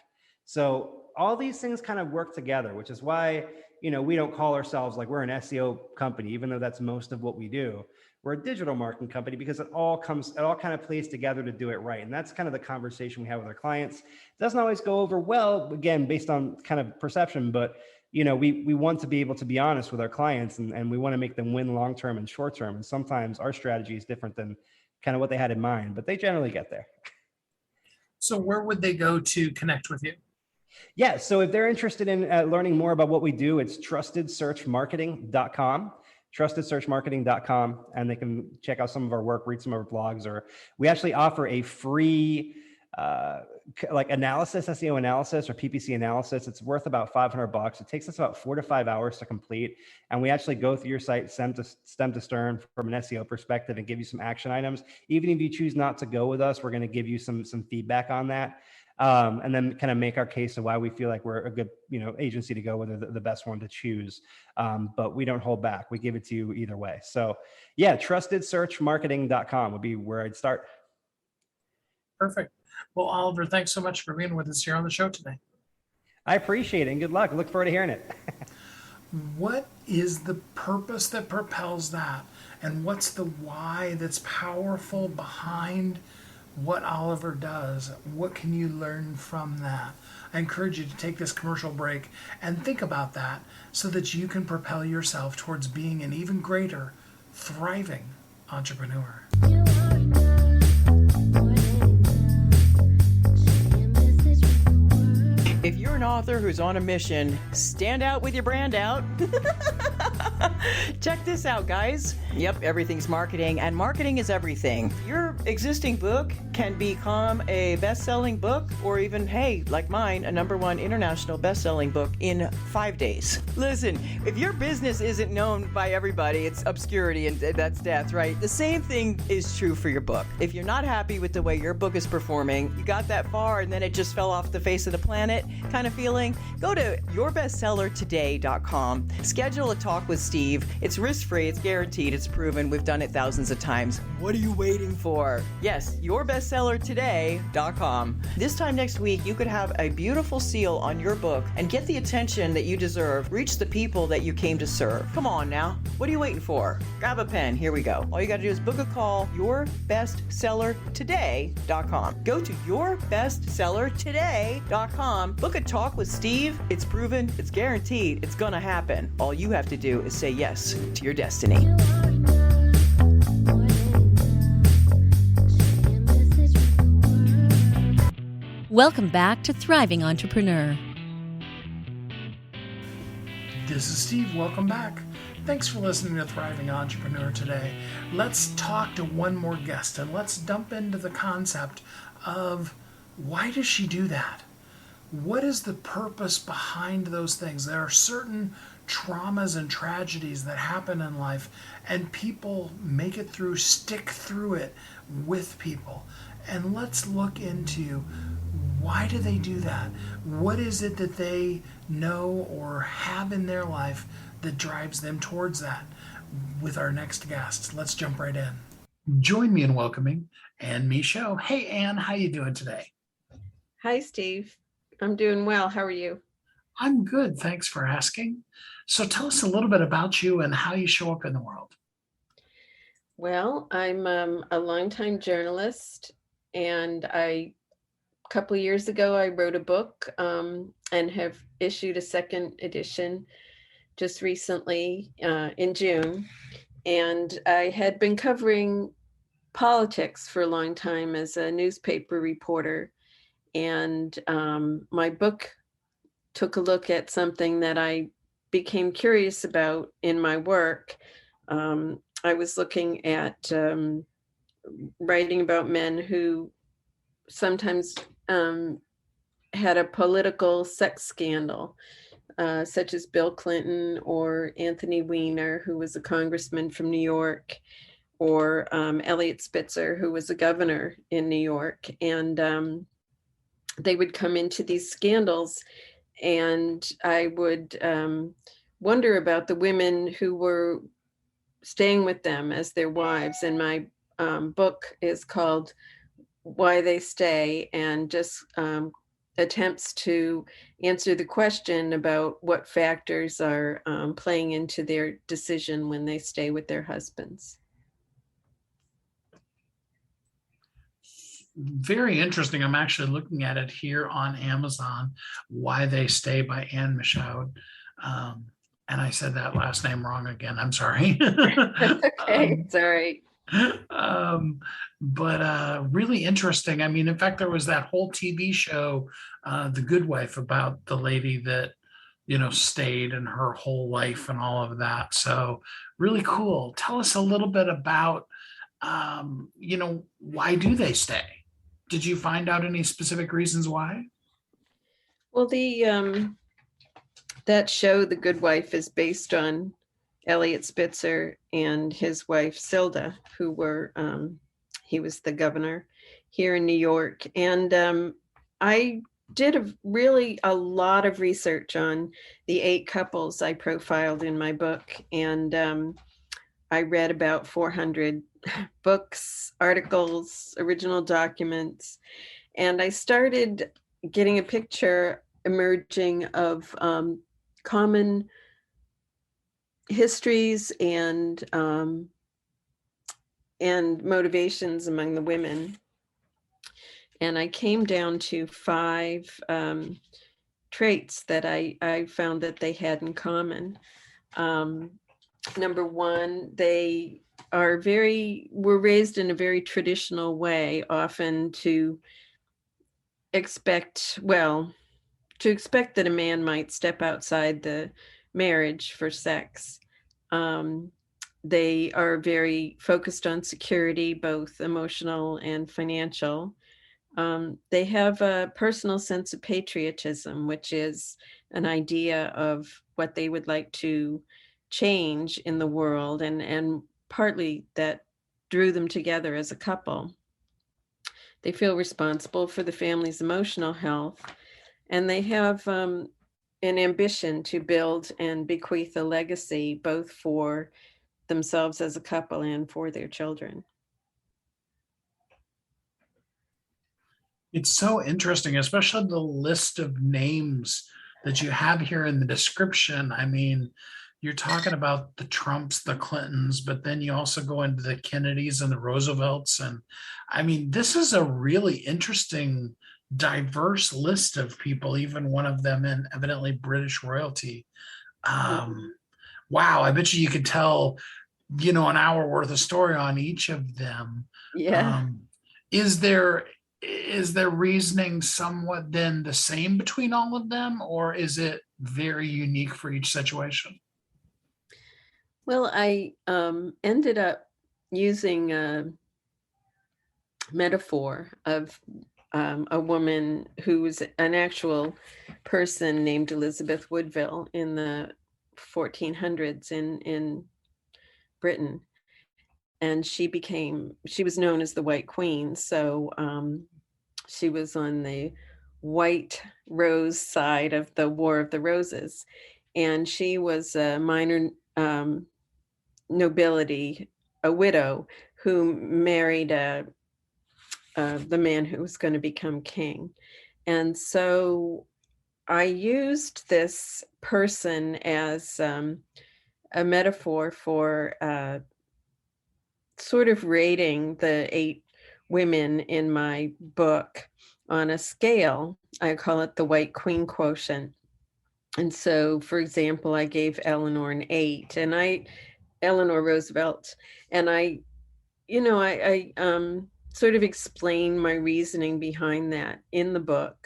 So all these things kind of work together, which is why, we don't call ourselves like we're an SEO company, even though that's most of what we do. We're a digital marketing company because it all kind of plays together to do it right. And that's kind of the conversation we have with our clients. It doesn't always go over well, again, based on kind of perception, but we want to be able to be honest with our clients, and we want to make them win long-term and short-term. And sometimes our strategy is different than kind of what they had in mind, but they generally get there. So where would they go to connect with you? Yeah. So if they're interested in learning more about what we do, it's trustedsearchmarketing.com, trustedsearchmarketing.com. And they can check out some of our work, read some of our blogs, or we actually offer a free like analysis, SEO analysis or PPC analysis. It's worth about $500. It takes us about 4 to 5 hours to complete. And we actually go through your site stem to stern from an SEO perspective and give you some action items. Even if you choose not to go with us, we're going to give you some feedback on that. And then kind of make our case of why we feel like we're a good, agency to go with, or the best one to choose. But we don't hold back. We give it to you either way. So yeah, trustedsearchmarketing.com would be where I'd start. Perfect. Well, Oliver, thanks so much for being with us here on the show today. I appreciate it, and good luck. Look forward to hearing it. What is the purpose that propels that? And what's the why that's powerful behind what Oliver does? What can you learn from that? I encourage you to take this commercial break and think about that so that you can propel yourself towards being an even greater, thriving entrepreneur. If you're an author who's on a mission, stand out with your brand out. Check this out, guys. Yep, everything's marketing, and marketing is everything. Your existing book can become a best-selling book, or even, hey, like mine, a #1 international best-selling book in 5 days. Listen, if your business isn't known by everybody, it's obscurity, and that's death, right? The same thing is true for your book. If you're not happy with the way your book is performing, you got that far and then it just fell off the face of the planet kind of feeling, go to yourbestsellertoday.com. Schedule a talk with Steve. It's risk-free, it's guaranteed, it's proven. We've done it thousands of times. What are you waiting for? Yes, yourbestsellertoday.com. This time next week, you could have a beautiful seal on your book and get the attention that you deserve. Reach the people that you came to serve. Come on now. What are you waiting for? Grab a pen. Here we go. All you got to do is book a call, yourbestsellertoday.com. Go to yourbestsellertoday.com. Book a talk with Steve. It's proven, it's guaranteed, it's gonna happen. All you have to do is say yes to your destiny. Welcome back to Thriving Entrepreneur. This is Steve. Welcome back. Thanks for listening to Thriving Entrepreneur today. Let's talk to one more guest and let's dump into the concept of why does she do that? What is the purpose behind those things? There are certain traumas and tragedies that happen in life, and people make it through, stick through it with people. And let's look into why do they do that? What is it that they know or have in their life that drives them towards that? With our next guest, let's jump right in. Join me in welcoming Ann Michaud. Hey, Ann, how you doing today? Hi, Steve. I'm doing well. How are you? I'm good. Thanks for asking. So tell us a little bit about you and how you show up in the world. Well, I'm a longtime journalist, and a couple of years ago, I wrote a book and have issued a second edition just recently in June. And I had been covering politics for a long time as a newspaper reporter. And my book took a look at something that I became curious about in my work. I was looking at writing about men who sometimes had a political sex scandal. such as Bill Clinton or Anthony Weiner, who was a congressman from New York, or Elliot Spitzer, who was a governor in New York. And they would come into these scandals, and I would wonder about the women who were staying with them as their wives. And my book is called Why They Stay, and just attempts to answer the question about what factors are playing into their decision when they stay with their husbands. Very interesting. I'm actually looking at it here on Amazon, Why They Stay by Anne Michaud. And I said that last name wrong again. I'm sorry. That's okay. It's all right. But really interesting. I mean, in fact, there was that whole TV show, The Good Wife, about the lady that, stayed in her whole life and all of that. So really cool. Tell us a little bit about, why do they stay? Did you find out any specific reasons why? Well, that show, The Good Wife, is based on Elliot Spitzer and his wife Silda, who were he was the governor here in New York. And I did a lot of research on the 8 couples I profiled in my book, and I read about 400 books, articles, original documents, and I started getting a picture emerging of common histories and motivations among the women. And I came down to 5 traits that I found that they had in common. Number 1, they were raised in a very traditional way, often to expect that a man might step outside the marriage for sex. They are very focused on security, both emotional and financial. They have a personal sense of patriotism, which is an idea of what they would like to change in the world, and partly that drew them together as a couple. They feel responsible for the family's emotional health, and they have an ambition to build and bequeath a legacy, both for themselves as a couple and for their children. It's so interesting, especially the list of names that you have here in the description. I mean, you're talking about the Trumps, the Clintons, but then you also go into the Kennedys and the Roosevelts. And I mean, this is a really interesting, diverse list of people, even one of them in evidently British royalty. Wow, I bet you could tell, an hour worth of story on each of them. Yeah. Is their reasoning somewhat then the same between all of them, or is it very unique for each situation? Well, I ended up using a metaphor of a woman who was an actual person named Elizabeth Woodville in the 1400s in Britain. And she was known as the White Queen. So she was on the white rose side of the War of the Roses. And she was a minor nobility, a widow, who married the man who was going to become king. And so I used this person as a metaphor for sort of rating the 8 women in my book on a scale. I call it the White Queen quotient. And so, for example, I gave Eleanor an 8, and Eleanor Roosevelt, and I sort of explain my reasoning behind that in the book.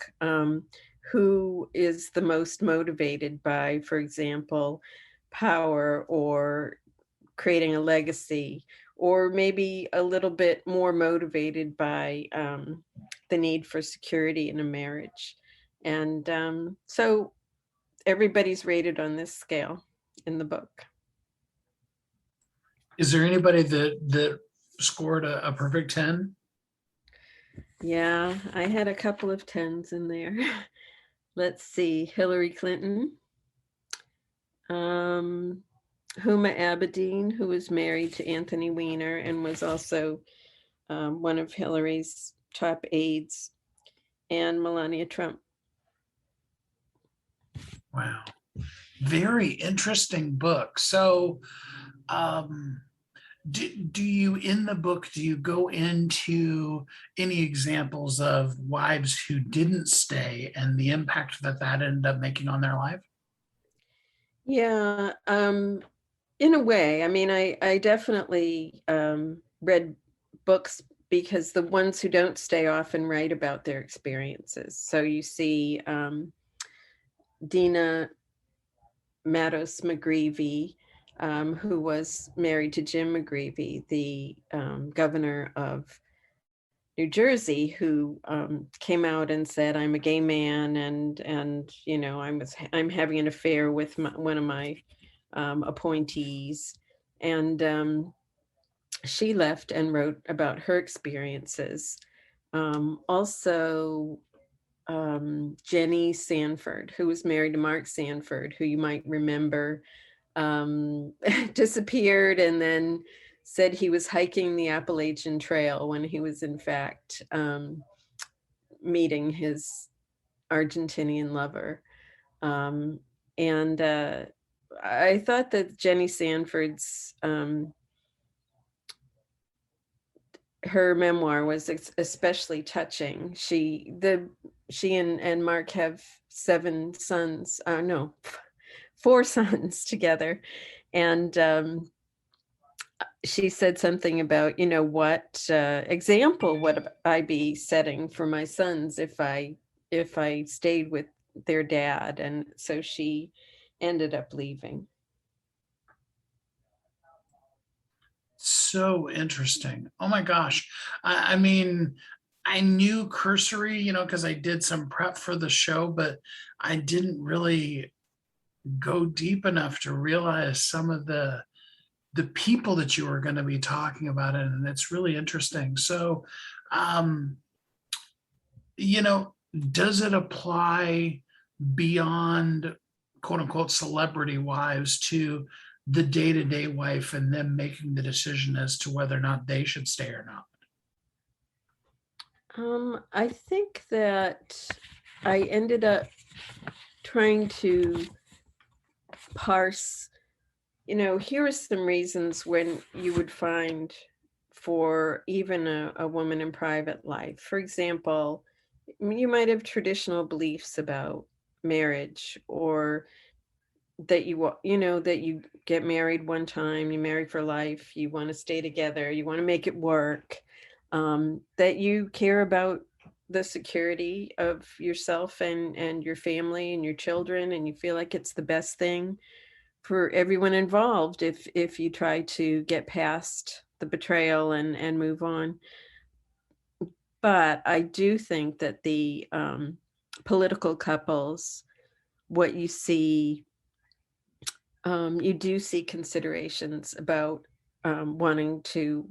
Who is the most motivated by, for example, power or creating a legacy, or maybe a little bit more motivated by the need for security in a marriage. And so everybody's rated on this scale in the book. Is there anybody that scored a perfect 10? Yeah, I had a couple of 10s in there. Let's see, Hillary Clinton, Huma Abedin, who was married to Anthony Weiner and was also one of Hillary's top aides, and Melania Trump. Wow. Very interesting book. So, do you, in the book, do you go into any examples of wives who didn't stay and the impact that ended up making on their life? Yeah, in a way. I mean, I definitely read books because the ones who don't stay often write about their experiences. So you see Dina Matos McGreevy, who was married to Jim McGreevy, the governor of New Jersey, who came out and said, "I'm a gay man, and you know, I'm having an affair with one of my appointees," and she left and wrote about her experiences. Also, Jenny Sanford, who was married to Mark Sanford, who you might remember, disappeared and then said he was hiking the Appalachian Trail when he was in fact meeting his Argentinian lover. And I thought that Jenny Sanford's her memoir was especially touching. She and Mark have 7 sons. No, 4 sons together, and she said something about, you know, what example would I be setting for my sons if I stayed with their dad, and so she ended up leaving. So interesting. Oh my gosh. I mean, I knew cursory, you know, because I did some prep for the show, but I didn't really go deep enough to realize some of the people that you were going to be talking about it, and it's really interesting. So, you know, does it apply beyond quote unquote celebrity wives to the day-to-day wife and them making the decision as to whether or not they should stay or not? I think that I ended up trying to parse, you know, here are some reasons when you would find for even a woman in private life. For example, you might have traditional beliefs about marriage, or that you know, that you get married one time, you marry for life, you want to stay together, you want to make it work, that you care about the security of yourself and your family and your children, and you feel like it's the best thing for everyone involved if you try to get past the betrayal and move on. But I do think that the political couples, what you see, you do see considerations about wanting to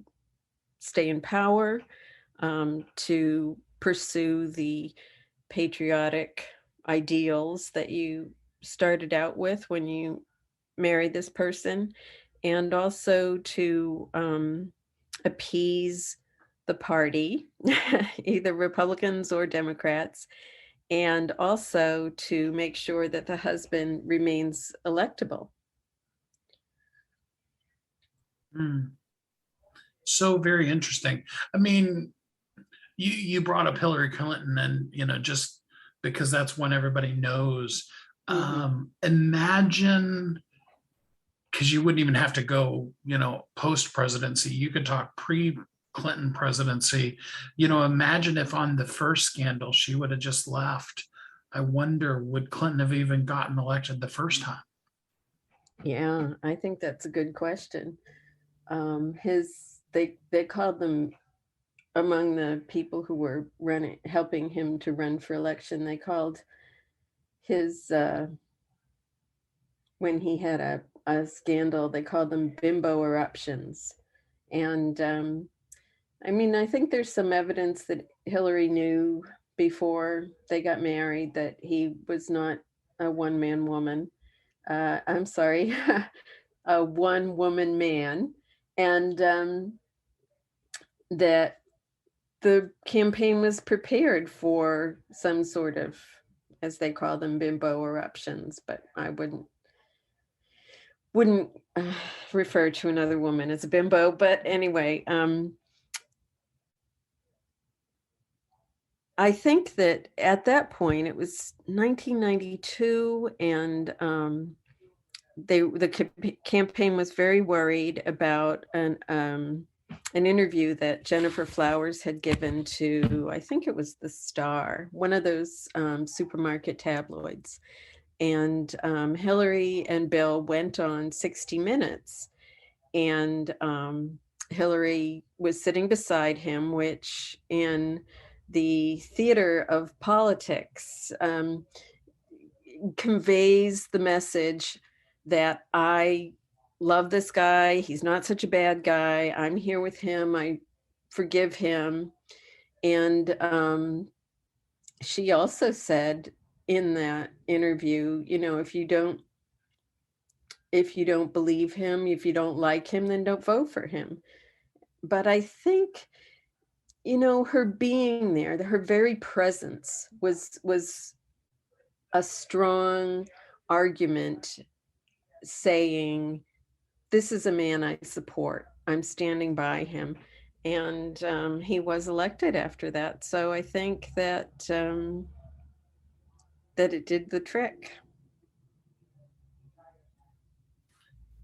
stay in power, to pursue the patriotic ideals that you started out with when you married this person, and also to appease the party, either Republicans or Democrats, and also to make sure that the husband remains electable. So very interesting. I mean, you brought up Hillary Clinton, and you know, just because that's one everybody knows. Imagine, because you wouldn't even have to go, you know, post presidency. You could talk pre Clinton presidency. You know, imagine if on the first scandal she would have just left. I wonder, would Clinton have even gotten elected the first time? Yeah, I think that's a good question. They called them, among the people who were helping him to run for election, they called his when he had a scandal. They called them bimbo eruptions. And I mean, I think there's some evidence that Hillary knew before they got married that he was not a one-man woman. I'm sorry, a one-woman man. And that the campaign was prepared for some sort of, as they call them, bimbo eruptions, but I wouldn't refer to another woman as a bimbo. But anyway, I think that at that point, it was 1992, and the campaign was very worried about an interview that Jennifer Flowers had given to, I think it was The Star, one of those supermarket tabloids. And Hillary and Bill went on 60 Minutes, and Hillary was sitting beside him, which in the theater of politics conveys the message that I love this guy. He's not such a bad guy. I'm here with him. I forgive him. And she also said in that interview, you know, if you don't believe him, if you don't like him, then don't vote for him. But I think, you know, her being there, her very presence was a strong argument saying, this is a man I support. I'm standing by him. And he was elected after that. So I think that that it did the trick.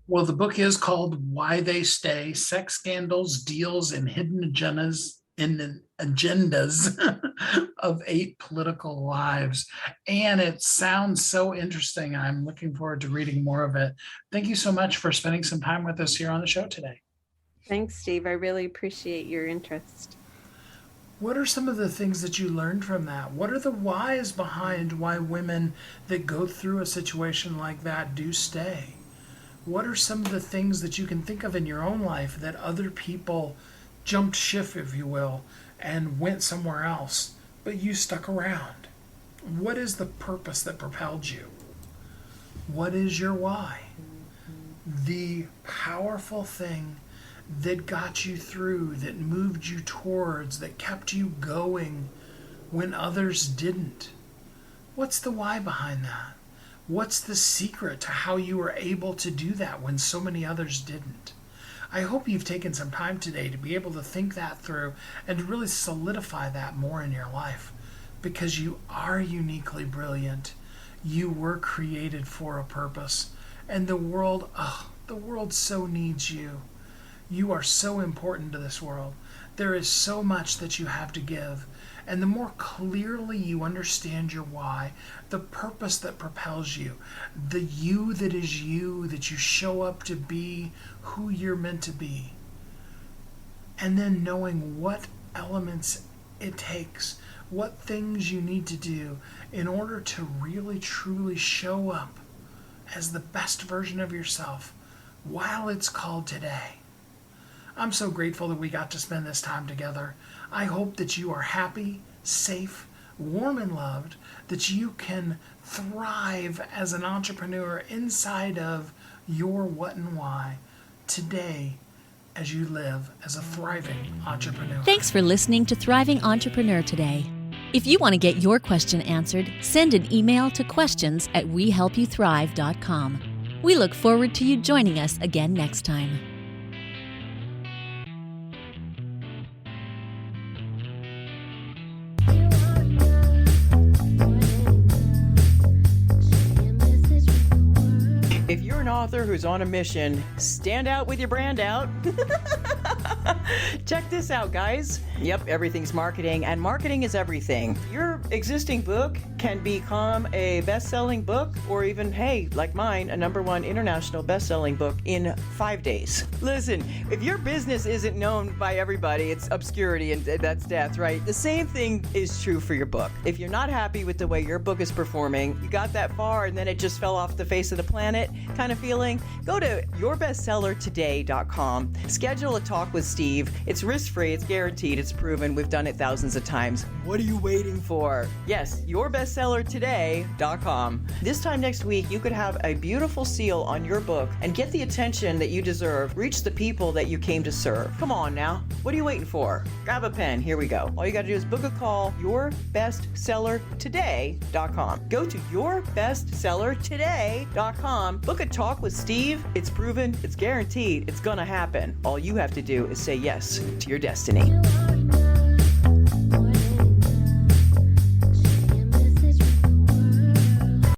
Well, the book is called Why They Stay: Sex Scandals, Deals, and Hidden Agendas of 8 Political Lives. And it sounds so interesting. I'm looking forward to reading more of it. Thank you so much for spending some time with us here on the show today. Thanks, Steve. I really appreciate your interest. What are some of the things that you learned from that? What are the whys behind why women that go through a situation like that do stay? What are some of the things that you can think of in your own life that other people jumped ship, if you will, and went somewhere else, but you stuck around? What is the purpose that propelled you? What is your why? The powerful thing that got you through, that moved you towards, that kept you going when others didn't. What's the why behind that? What's the secret to how you were able to do that when so many others didn't? I hope you've taken some time today to be able to think that through and to really solidify that more in your life, because you are uniquely brilliant. You were created for a purpose, and the world so needs you. You are so important to this world. There is so much that you have to give. And the more clearly you understand your why, the purpose that propels you, the you that is you, that you show up to be who you're meant to be, and then knowing what elements it takes, what things you need to do in order to really truly show up as the best version of yourself while it's called today. I'm so grateful that we got to spend this time together. I hope that you are happy, safe, warm, and loved, that you can thrive as an entrepreneur inside of your what and why today as you live as a thriving entrepreneur. Thanks for listening to Thriving Entrepreneur today. If you want to get your question answered, send an email to questions@wehelpyouthrive.com. We look forward to you joining us again next time. If you're an author who's on a mission, stand out with your brand out. Check this out, guys. Yep, everything's marketing, and marketing is everything. Your existing book can become a best-selling book, or even, hey, like mine, a #1 international best-selling book in 5 days. Listen, if your business isn't known by everybody, it's obscurity and that's death, right? The same thing is true for your book. If you're not happy with the way your book is performing, you got that far and then it just fell off the face of the planet kind of feeling, go to yourbestsellertoday.com. Schedule a talk with Steve. It's risk-free, it's guaranteed, it's proven. We've done it thousands of times. What are you waiting for? Yes, yourbestsellertoday.com. This time next week, you could have a beautiful seal on your book and get the attention that you deserve. Reach the people that you came to serve. Come on now. What are you waiting for? Grab a pen. Here we go. All you got to do is book a call. Yourbestsellertoday.com. Go to yourbestsellertoday.com. Book a talk with Steve. It's proven. It's guaranteed. It's going to happen. All you have to do is say yes to your destiny.